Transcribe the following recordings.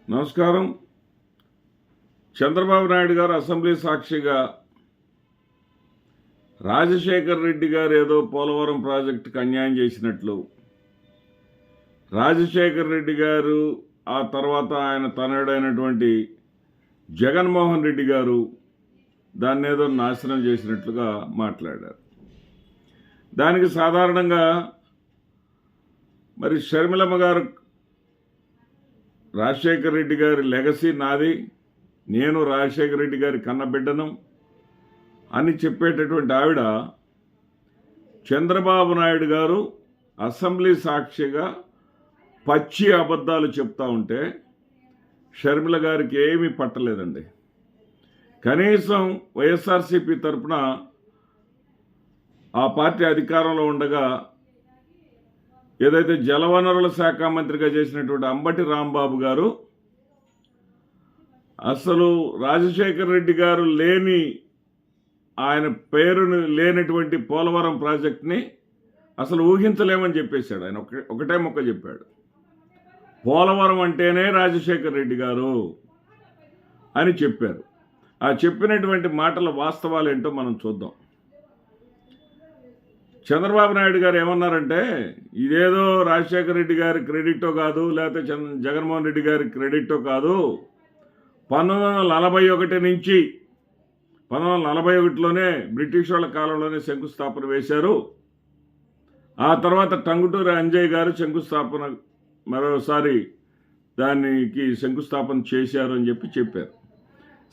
నమస్కారం. చంద్రబాబు నాయుడు గారు అసెంబ్లీ సాక్షిగా రాజశేఖర్ రెడ్డి గారు ఏదో పోలవరం ప్రాజెక్టుకు అన్యాయం చేసినట్లు, రాజశేఖర్ రెడ్డి గారు ఆ తర్వాత ఆయన తనయుడైనటువంటి జగన్మోహన్ రెడ్డి గారు దాన్ని ఏదో నాశనం చేసినట్లుగా మాట్లాడారు. దానికి సాధారణంగా మరి షర్మిలమ్మ గారు రాజశేఖర్ రెడ్డి గారి లెగసీ నాది, నేను రాజశేఖర్ రెడ్డి గారి కన్నబిడ్డను అని చెప్పేటటువంటి ఆవిడ చంద్రబాబు నాయుడు గారు అసెంబ్లీ సాక్షిగా పచ్చి అబద్ధాలు చెప్తా ఉంటే షర్మిల గారికి ఏమీ పట్టలేదండి. కనీసం వైఎస్ఆర్సీపీ తరఫున ఆ పార్టీ అధికారంలో ఉండగా ఏదైతే జలవనరుల శాఖ మంత్రిగా చేసినటువంటి అంబటి రాంబాబు గారు అసలు రాజశేఖర్ రెడ్డి గారు లేని, ఆయన పేరును లేనటువంటి పోలవరం ప్రాజెక్ట్ని అసలు ఊహించలేమని చెప్పేశాడు. ఆయన ఒకటే మొక్క చెప్పాడు, పోలవరం అంటేనే రాజశేఖర్ రెడ్డి గారు అని చెప్పారు. ఆ చెప్పినటువంటి మాటల వాస్తవాలు ఏంటో మనం చూద్దాం. చంద్రబాబు నాయుడు గారు ఏమన్నారంటే, ఇదేదో రాజశేఖర రెడ్డి గారి క్రెడిటో కాదు, లేకపోతే జగన్మోహన్ రెడ్డి గారి క్రెడిటో కాదు, 1941 నుంచి 1941లోనే బ్రిటిష్ వాళ్ళ కాలంలోనే శంకుస్థాపన వేశారు. ఆ తర్వాత టంగుటూరి అంజయ్య గారు శంకుస్థాపన మరోసారి దానికి శంకుస్థాపన చేశారు అని చెప్పారు.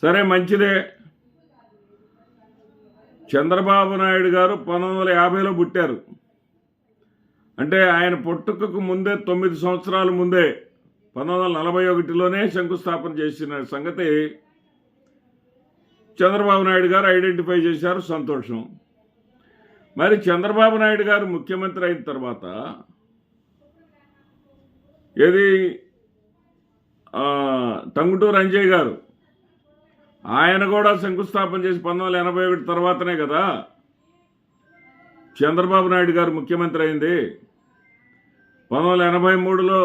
సరే, మంచిదే. చంద్రబాబు నాయుడు గారు 1950లో పుట్టారు అంటే ఆయన పుట్టుకకు ముందే 9 సంవత్సరాల ముందే 1941లోనే శంకుస్థాపన చేసిన సంగతి చంద్రబాబు నాయుడు గారు ఐడెంటిఫై చేశారు. సంతోషం. మరి చంద్రబాబు నాయుడు గారు ముఖ్యమంత్రి అయిన తర్వాత ఏది టంగుటూరు అంజయ్య గారు ఆయన కూడా శంకుస్థాపన చేసి 1981 తర్వాతనే కదా చంద్రబాబు నాయుడు గారు ముఖ్యమంత్రి అయింది. 1983లో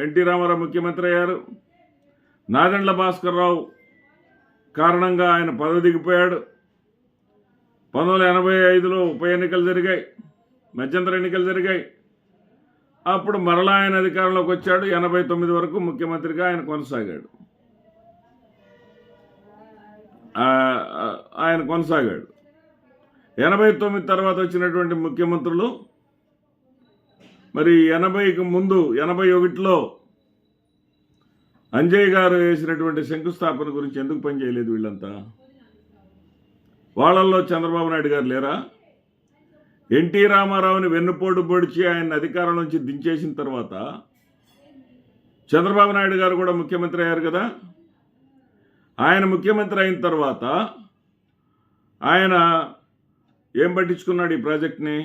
ఎన్టీ రామారావు ముఖ్యమంత్రి అయ్యారు. నాదెండ్ల భాస్కర్ రావు కారణంగా ఆయన పదవి దిగిపోయాడు. 1985లో ఉప ఎన్నికలు జరిగాయి, మధ్యంతర ఎన్నికలు జరిగాయి. అప్పుడు మరలా ఆయన అధికారంలోకి వచ్చాడు. 89 వరకు ముఖ్యమంత్రిగా ఆయన కొనసాగాడు. 89 తర్వాత వచ్చినటువంటి ముఖ్యమంత్రులు మరి 80కి ముందు 81లో అంజయ్ గారు వేసినటువంటి శంకుస్థాపన గురించి ఎందుకు పనిచేయలేదు వీళ్ళంతా? వాళ్ళల్లో చంద్రబాబు నాయుడు గారు లేరా? ఎన్టీ రామారావుని వెన్నుపోటు పొడిచి ఆయన అధికారం నుంచి దించేసిన తర్వాత చంద్రబాబు నాయుడు గారు కూడా ముఖ్యమంత్రి అయ్యారు కదా. ఆయన ముఖ్యమంత్రి అయిన తర్వాత ఆయన ఏం పట్టించుకున్నాడు? ఈ ప్రాజెక్ట్ని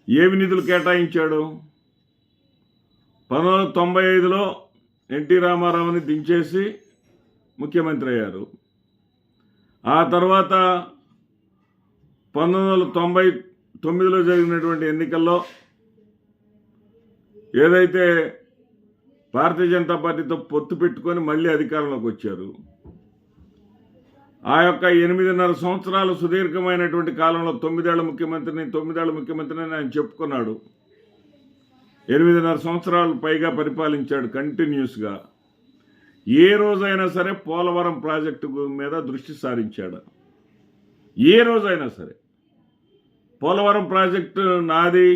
ఏవి నిధులు కేటాయించాడు? 1995లో ఎన్టీ రామారావుని దించేసి ముఖ్యమంత్రి అయ్యారు. ఆ తర్వాత 1999లో జరిగినటువంటి ఎన్నికల్లో ఏదైతే భారతీయ జనతా పార్టీతో పొత్తు పెట్టుకొని మళ్ళీ అధికారంలోకి వచ్చారు. ఆ యొక్క 8.5 సంవత్సరాలు సుదీర్ఘమైనటువంటి కాలంలో 9 ఏళ్ల ముఖ్యమంత్రిని ఆయన చెప్పుకున్నాడు. 8.5 సంవత్సరాలు పైగా పరిపాలించాడు కంటిన్యూస్గా. ఏ రోజైనా సరే పోలవరం ప్రాజెక్టు మీద దృష్టి సారించాడు? ఏ రోజైనా సరే పోలవరం ప్రాజెక్టు నాది,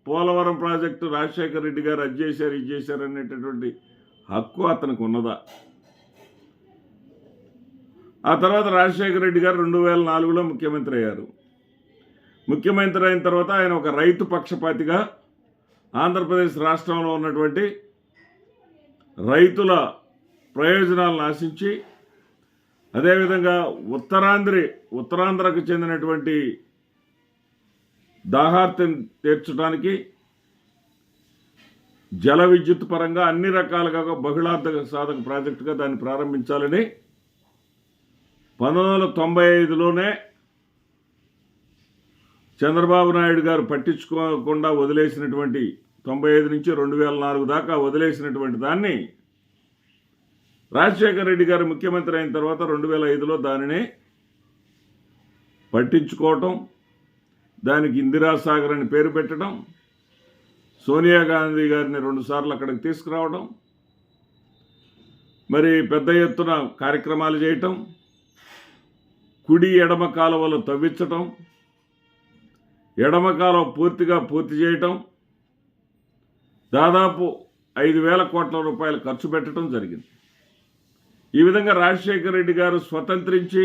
పోలవరం ప్రాజెక్టు రాజశేఖర్ రెడ్డి గారు అది చేశారు ఇది చేశారు అనేటటువంటి హక్కు అతనికి ఉన్నదా? ఆ తర్వాత రాజశేఖర్ రెడ్డి గారు 2004లో ముఖ్యమంత్రి అయ్యారు. ముఖ్యమంత్రి అయిన తర్వాత ఆయన ఒక రైతు పక్షపాతిగా ఆంధ్రప్రదేశ్ రాష్ట్రంలో ఉన్నటువంటి రైతుల ప్రయోజనాలను ఆశించి, అదేవిధంగా ఉత్తరాంధ్రకు చెందినటువంటి దాహార్తిని తీర్చడానికి జల విద్యుత్ పరంగా అన్ని రకాలుగా బహుళార్థ సాధక ప్రాజెక్టుగా దాన్ని ప్రారంభించాలని 1995లోనే చంద్రబాబు నాయుడు గారు పట్టించుకోకుండా వదిలేసినటువంటి 95 నుంచి 2004 దాకా వదిలేసినటువంటి దాన్ని రాజశేఖర రెడ్డి గారు ముఖ్యమంత్రి అయిన తర్వాత 2005లో దానిని పట్టించుకోవటం, దానికి ఇందిరాసాగర్ అని పేరు పెట్టడం, సోనియా గాంధీ గారిని 2 సార్లు అక్కడికి తీసుకురావడం, మరి పెద్ద ఎత్తున కార్యక్రమాలు చేయటం, కుడి ఎడమ కాలువలు తవ్వించటం, ఎడమ కాలువ పూర్తి చేయటం, దాదాపు 5,000 కోట్ల రూపాయలు ఖర్చు పెట్టడం జరిగింది. ఈ విధంగా రాజశేఖర రెడ్డి గారు స్వతంత్రించి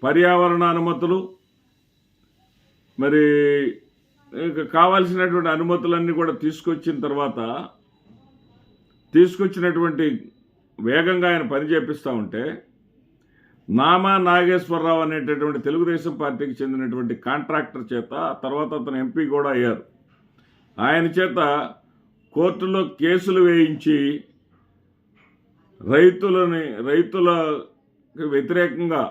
పర్యావరణ అనుమతులు, మరి కావాల్సినటువంటి అనుమతులన్నీ కూడా తీసుకొచ్చినటువంటి వేగంగా ఆయన పనిచేపిస్తూ ఉంటే, నామా నాగేశ్వరరావు అనేటటువంటి తెలుగుదేశం పార్టీకి చెందినటువంటి కాంట్రాక్టర్ చేత, తర్వాత అతను ఎంపీ కూడా అయ్యారు, ఆయన చేత కోర్టులో కేసులు వేయించి రైతులకు వ్యతిరేకంగా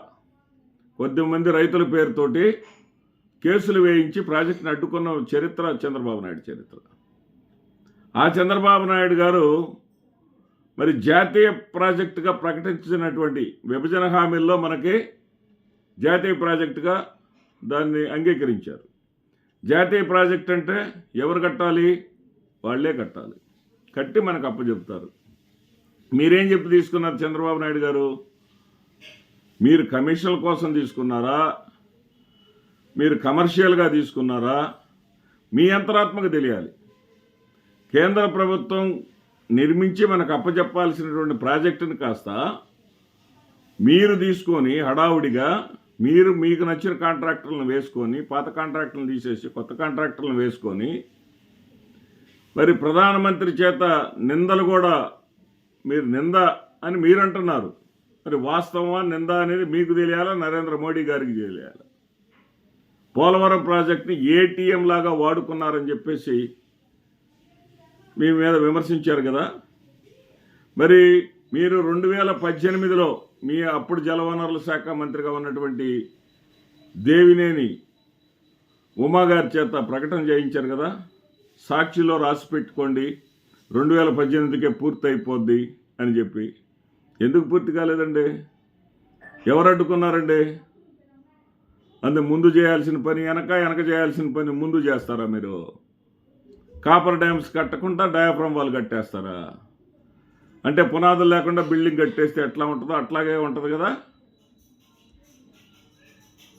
కొద్దిమంది రైతుల పేరుతోటి కేసులు వేయించి ప్రాజెక్టును అడ్డుకున్న చరిత్ర చంద్రబాబు నాయుడు చరిత్ర. ఆ చంద్రబాబు నాయుడు గారు మరి జాతీయ ప్రాజెక్టుగా ప్రకటించినటువంటి విభజన హామీల్లో మనకి జాతీయ ప్రాజెక్టుగా దాన్ని అంగీకరించారు. జాతీయ ప్రాజెక్ట్ అంటే ఎవరు కట్టాలి? వాళ్లే కట్టాలి. కట్టి మనకు అప్పచెప్తారు. మీరేం చెప్పి తీసుకున్నారు చంద్రబాబు నాయుడు గారు? మీరు కమిషన్ల కోసం తీసుకున్నారా? మీరు కమర్షియల్గా తీసుకున్నారా? మీ అంతరాత్మకు తెలియాలి. కేంద్ర ప్రభుత్వం నిర్మించి మనకు అప్పచెప్పాల్సినటువంటి ప్రాజెక్టుని కాస్త మీరు తీసుకొని హడావుడిగా మీకు నచ్చిన కాంట్రాక్టర్లను వేసుకొని, పాత కాంట్రాక్టర్లను తీసేసి కొత్త కాంట్రాక్టర్లను వేసుకొని, మరి ప్రధానమంత్రి చేత నిందలు కూడా మీరు నింద అని మీరు అంటున్నారు. మరి వాస్తవమా నింద అనేది మీకు తెలియాలా, నరేంద్ర మోడీ గారికి తెలియాలి. పోలవరం ప్రాజెక్ట్ని ఏటీఎం లాగా వాడుకున్నారని చెప్పేసి మీ మీద విమర్శించారు కదా. మరి మీరు 2018లో మీ అప్పుడు జలవనరుల శాఖ మంత్రిగా ఉన్నటువంటి దేవినేని ఉమా గారి చేత ప్రకటన చేయించారు కదా, సాక్షిలో రాసి పెట్టుకోండి 2018కే పూర్తి అయిపోద్ది అని చెప్పి. ఎందుకు పూర్తి కాలేదండి? ఎవరు అడ్డుకున్నారండి? ముందు చేయాల్సిన పని వెనక చేయాల్సిన పని ముందు చేస్తారా మీరు? కాపర్ డ్యామ్స్ కట్టకుండా డయాఫ్రమ్ వాల్ కట్టేస్తారా? అంటే పునాదులు లేకుండా బిల్డింగ్ కట్టేస్తే ఎట్లా ఉంటుందో అట్లాగే ఉంటుంది కదా.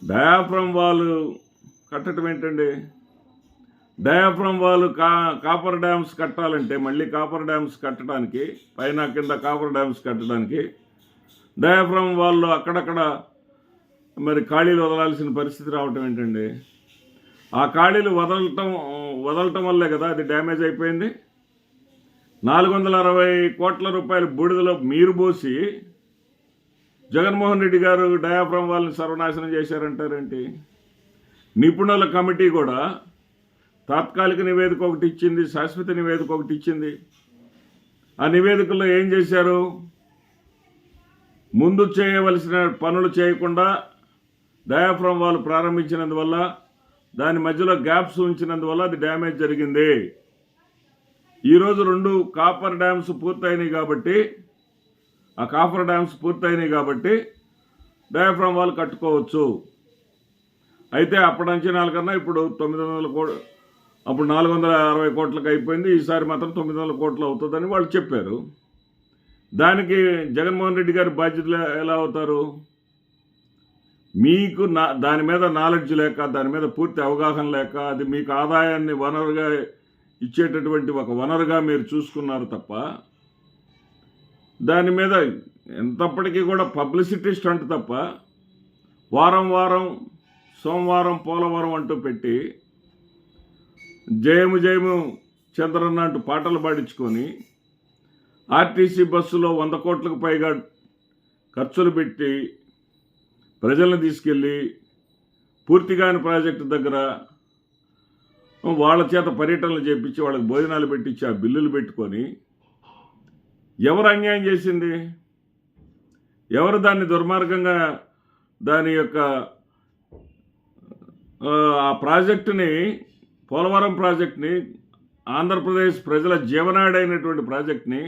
డయాఫ్రమ్ వాల్ కట్టడం ఏంటండి? డయాఫ్రమ్ వాల్ కాపర్ డ్యామ్స్ కట్టాలంటే మళ్ళీ కాపర్ డ్యామ్స్ కట్టడానికి, పైన కింద కాపర్ డ్యామ్స్ కట్టడానికి డయాఫ్రమ్ వాల్లో అక్కడక్కడ మరి ఖాళీలు వదలాల్సిన పరిస్థితి రావటం ఏంటండి? ఆ ఖాళీలు వదలటం వల్లే కదా అది డ్యామేజ్ అయిపోయింది. 460 కోట్ల రూపాయల బూడిదలో మీరు పోసి జగన్మోహన్ రెడ్డి గారు డయాఫ్రమ్ వాళ్ళని సర్వనాశనం చేశారంటారేంటి? నిపుణుల కమిటీ కూడా తాత్కాలిక నివేదిక ఒకటి ఇచ్చింది, శాశ్వత నివేదిక ఒకటి ఇచ్చింది. ఆ నివేదికలో ఏం చేశారు? ముందు చేయవలసిన పనులు చేయకుండా డయాఫ్రమ్ వాల్ ప్రారంభించినందువల్ల, దాని మధ్యలో గ్యాప్స్ ఉంచినందువల్ల అది డ్యామేజ్ జరిగింది. ఈరోజు 2 కాపర్ డ్యామ్స్ పూర్తయినాయి కాబట్టి, ఆ కాపర్ డ్యామ్స్ పూర్తయినాయి కాబట్టి డయాఫ్రమ్ వాల్ కట్టుకోవచ్చు. అయితే అప్పటి అంచనాల కన్నా ఇప్పుడు 900 కోట్లు, అప్పుడు 460 కోట్లకు అయిపోయింది, ఈసారి మాత్రం 900 కోట్లు అవుతుందని వాళ్ళు చెప్పారు. దానికి జగన్మోహన్ రెడ్డి గారి బాధ్యతలు ఎలా అవుతారు? మీకు దాని మీద నాలెడ్జ్ లేక, దాని మీద పూర్తి అవగాహన లేక, అది మీకు ఆదాయాన్ని వనరుగా ఇచ్చేటటువంటి ఒక వనరుగా మీరు చూసుకున్నారు తప్ప, దాని మీద ఎంతప్పటికీ కూడా పబ్లిసిటీ స్టంట్ తప్ప, వారం సోమవారం పోలవరం అంటూ పెట్టి జయము జయము చంద్రన్న అంటూ పాటలు పాడించుకొని ఆర్టీసీ బస్సులో 100 కోట్లకు పైగా ఖర్చులు పెట్టి ప్రజలను తీసుకెళ్ళి పూర్తిగాని ప్రాజెక్టు దగ్గర వాళ్ళ చేత పర్యటనలు చేపించి వాళ్ళకి భోజనాలు పెట్టించి ఆ బిల్లులు పెట్టుకొని ఎవరు అన్యాయం చేసింది? ఎవరు దాన్ని దుర్మార్గంగా దాని యొక్క ఆ ప్రాజెక్టుని, పోలవరం ప్రాజెక్టుని, ఆంధ్రప్రదేశ్ ప్రజల జీవనాడైనటువంటి ప్రాజెక్ట్ని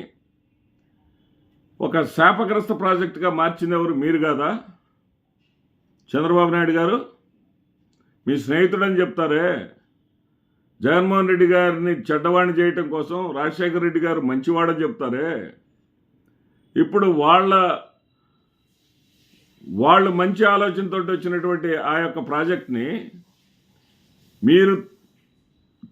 ఒక శాపగ్రస్త ప్రాజెక్టుగా మార్చింది ఎవరు? మీరు కాదా చంద్రబాబు నాయుడు గారు? మీ స్నేహితుడని చెప్తారే, జగన్మోహన్ రెడ్డి గారిని చెడ్డవాణ్ణి చేయటం కోసం రాజశేఖర రెడ్డి గారు మంచివాడని చెప్తారే, ఇప్పుడు వాళ్ళు మంచి ఆలోచనతో వచ్చినటువంటి ఆ యొక్క ప్రాజెక్ట్ని మీరు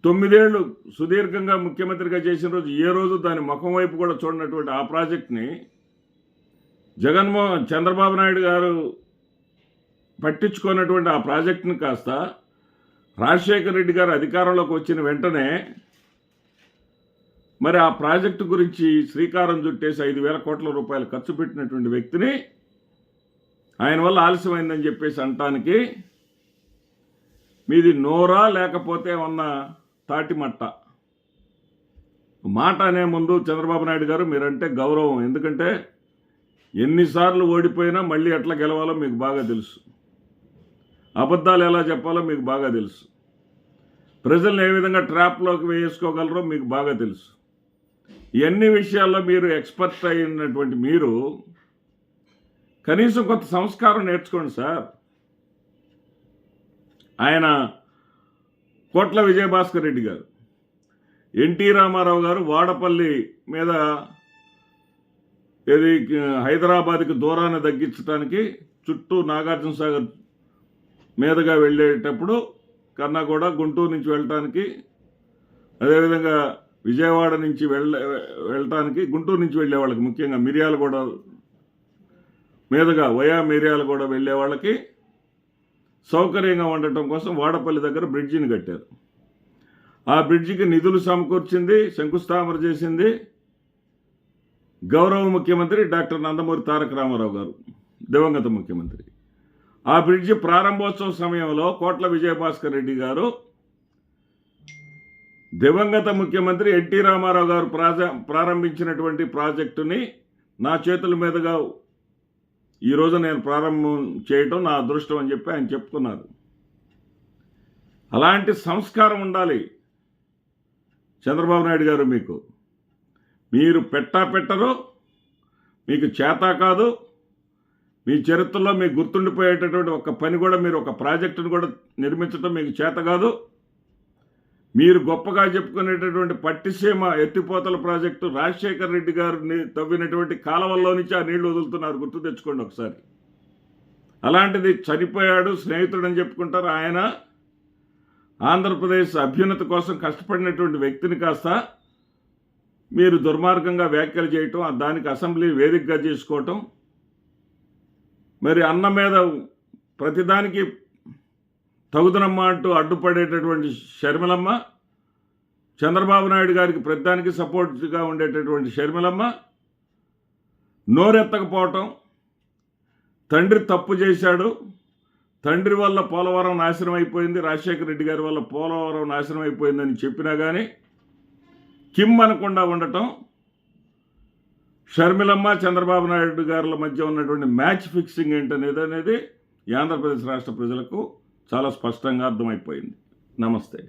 9 ఏళ్ళు సుదీర్ఘంగా ముఖ్యమంత్రిగా చేసిన రోజు ఏ రోజు దాని ముఖం వైపు కూడా చూడనటువంటి ఆ ప్రాజెక్ట్ని చంద్రబాబు నాయుడు గారు పట్టించుకున్నటువంటి ఆ ప్రాజెక్టుని కాస్త రాజశేఖర రెడ్డి గారు అధికారంలోకి వచ్చిన వెంటనే మరి ఆ ప్రాజెక్టు గురించి శ్రీకారం చుట్టేసి 5,000 కోట్ల రూపాయలు ఖర్చు పెట్టినటువంటి వ్యక్తిని ఆయన వల్ల ఆలస్యమైందని చెప్పేసి అనటానికి మీది నోరా లేకపోతే ఉన్న తాటిమట్ట? మాట అనే ముందు చంద్రబాబు నాయుడు గారు మీరంటే గౌరవం. ఎందుకంటే ఎన్నిసార్లు ఓడిపోయినా మళ్ళీ ఎట్లా గెలవాలో మీకు బాగా తెలుసు, అబద్ధాలు ఎలా చెప్పాలో మీకు బాగా తెలుసు, ప్రజల్ని ఏ విధంగా ట్రాప్లోకి వేసుకోగలరో మీకు బాగా తెలుసు. ఇవన్నీ విషయాల్లో మీరు ఎక్స్పర్ట్ అయినటువంటి మీరు కనీసం కొంత సంస్కారం నేర్చుకోండి సార్. ఆయన కోట్ల విజయభాస్కర్ రెడ్డి గారు, ఎన్టీ రామారావు గారు వాడపల్లి మీద ఏది హైదరాబాద్కి దూరాన్ని తగ్గించడానికి చుట్టూ నాగార్జున సాగర్ మీదుగా వెళ్ళేటప్పుడు కర్ణాగూడ గుంటూరు నుంచి వెళ్ళటానికి, అదేవిధంగా విజయవాడ నుంచి వెళ్ళటానికి గుంటూరు నుంచి వెళ్ళే వాళ్ళకి, ముఖ్యంగా మిర్యాలగూడ మీదుగా మిర్యాలగూడ వెళ్ళే వాళ్ళకి సౌకర్యంగా ఉండటం కోసం వాడపల్లి దగ్గర బ్రిడ్జిని కట్టారు. ఆ బ్రిడ్జికి నిధులు సమకూర్చింది, శంకుస్థాపన చేసింది గౌరవ ముఖ్యమంత్రి డాక్టర్ నందమూరి తారక రామారావు గారు, దివంగత ముఖ్యమంత్రి. ఆ బ్రిడ్జి ప్రారంభోత్సవ సమయంలో కోట్ల విజయభాస్కర్ రెడ్డి గారు దివంగత ముఖ్యమంత్రి ఎన్టీ రామారావు గారు ప్రారంభించినటువంటి ప్రాజెక్టుని నా చేతుల మీదుగా ఈరోజు నేను ప్రారంభం చేయటం నా అదృష్టం అని చెప్పి ఆయన చెప్తున్నారు. అలాంటి సంస్కారం ఉండాలి చంద్రబాబు నాయుడు గారు. మీరు పెట్టరు, మీకు చేత కాదు. మీ చరిత్రలో మీకు గుర్తుండిపోయేటటువంటి ఒక పని కూడా, మీరు ఒక ప్రాజెక్టును కూడా నిర్మించడం మీకు చేత కాదు. మీరు గొప్పగా చెప్పుకునేటటువంటి పట్టిసీమ ఎత్తిపోతల ప్రాజెక్టు రాజశేఖర రెడ్డి గారిని తవ్వినటువంటి కాలువల్లో నుంచి ఆ నీళ్లు వదులుతున్నారు, గుర్తు తెచ్చుకోండి ఒకసారి. అలాంటిది చనిపోయాడు స్నేహితుడు అని చెప్పుకుంటారు. ఆయన ఆంధ్రప్రదేశ్ అభ్యున్నతి కోసం కష్టపడినటువంటి వ్యక్తిని కాస్త మీరు దుర్మార్గంగా వ్యాఖ్యలు చేయటం, దానికి అసెంబ్లీ వేదికగా చేసుకోవటం, మరి అన్న మీద ప్రతిదానికి తగుదనమ్మ అంటూ అడ్డుపడేటటువంటి షర్మిలమ్మ, చంద్రబాబు నాయుడు గారికి ప్రతిదానికి సపోర్ట్గా ఉండేటటువంటి షర్మిలమ్మ నోరెత్తకపోవటం, తండ్రి తప్పు చేశాడు, తండ్రి వల్ల పోలవరం నాశనం అయిపోయింది, రాజశేఖర రెడ్డి గారి వల్ల పోలవరం నాశనం అయిపోయిందని చెప్పినా కానీ కిమ్ అనకుండా ఉండటం, షర్మిలమ్మ చంద్రబాబు నాయుడు గారుల మధ్య ఉన్నటువంటి మ్యాచ్ ఫిక్సింగ్ ఏంటనేది ఈ ఆంధ్రప్రదేశ్ రాష్ట్ర ప్రజలకు చాలా స్పష్టంగా అర్థమైపోయింది. నమస్తే.